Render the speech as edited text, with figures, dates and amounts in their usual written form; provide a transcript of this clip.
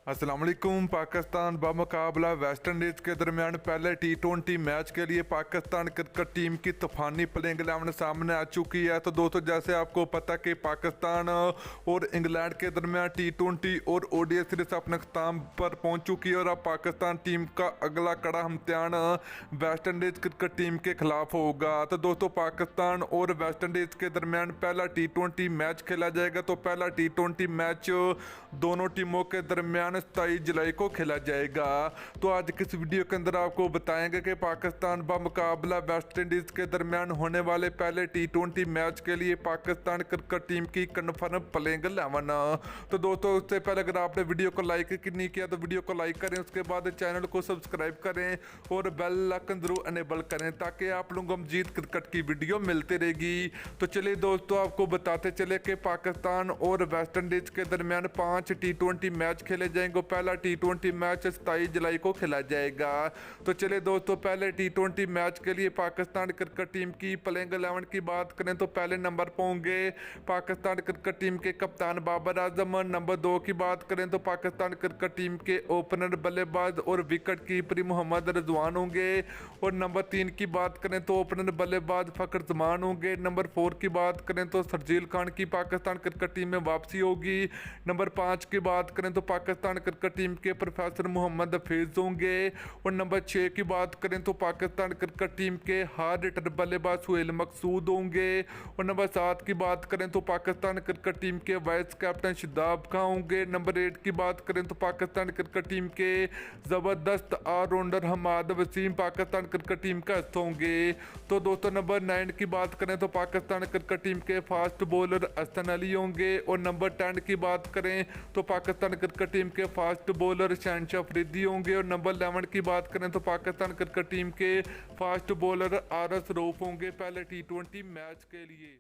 अस्सलाम वालेकुम। Pakistan बमुकाबला West Indies के दरमियान पहले T20 मैच के लिए पाकिस्तान क्रिकेट टीम की तूफानी प्लेइंग 11 सामने आ चुकी है। तो दोस्तों, जैसे आपको पता कि पाकिस्तान और इंग्लैंड के दरमियान T20 और ODI सीरीज अपने अख्ताम पर पहुंच चुकी है और अब पाकिस्तान टीम का अगला कड़ा इम्तिहान वेस्ट इंडीज़ क्रिकेट टीम के खिलाफ होगा। तो दोस्तों, पाकिस्तान और वेस्ट इंडीज़ के दरमियान पहला T20 मैच खेला जाएगा। तो पहला T20 मैच दोनों टीमों के दरमियान 27 जुलाई को खेला जाएगा। तो आज की इस वीडियो के अंदर आपको बताएंगे कि पाकिस्तान बमुकाबला वेस्ट इंडीज के दरमियान होने वाले पहले T20 मैच के लिए पाकिस्तान क्रिकेट टीम की कन्फर्म प्लेइंग 11। तो दोस्तों, उससे पहले अगर आपने वीडियो को लाइक नहीं किया तो वीडियो को लाइक करें, उसके बाद चैनल को सब्सक्राइब करें और बेल आइकन जरूर अनेबल करें ताकि आप लोगों को मजीद क्रिकेट की वीडियो मिलती रहेगी। तो चलिए दोस्तों, आपको बताते चले कि पाकिस्तान और वेस्ट इंडीज के दरमियान 5 T20 मैच खेले जाएंगे। पहला T20 मैच 27 जुलाई को खेला जाएगा। तो चलिए दोस्तों, पहले T20 मैच के लिए पाकिस्तान क्रिकेट टीम की प्लेइंग 11 की बात करें तो पहले नंबर पर होंगे पाकिस्तान क्रिकेट टीम के कप्तान बाबर आजम। नंबर 2 की बात करें तो पाकिस्तान क्रिकेट टीम के ओपनर बल्लेबाज और विकेट कीपर मोहम्मद रिजवान होंगे। और नंबर 3 की बात करें तो ओपनर बल्लेबाज फखर जमान होंगे। नंबर 4 की बात करें तो शर्जील खान की पाकिस्तान क्रिकेट टीम में वापसी होगी। नंबर 5 की बात करें तो पाकिस्तान क्रिकेट टीम के प्रोफेसर मोहम्मद हफीज होंगे। और नंबर 6 की बात करें तो पाकिस्तान क्रिकेट टीम के हार्ड हिटर बल्लेबाज सुहेल मकसूद होंगे। और नंबर 7 की बात करें तो पाकिस्तान क्रिकेट टीम के वाइस कैप्टन शादाब खान होंगे। नंबर 8 की बात करें तो पाकिस्तान क्रिकेट टीम के ज़बरदस्त allrounder Hamad Wasim Pakistan cricket team का हिस्सा होंगे। तो दोस्तों, नंबर 9 की बात करें तो पाकिस्तान क्रिकेट टीम के फास्ट बॉलर हसन अली होंगे। और नंबर 10 की बात करें तो पाकिस्तान क्रिकेट टीम के फास्ट बॉलर शहनशाह अफरीदी होंगे। और नंबर 11 की बात करें तो पाकिस्तान क्रिकेट टीम के फास्ट बॉलर आरस रऊफ होंगे पहले T20 मैच के लिए।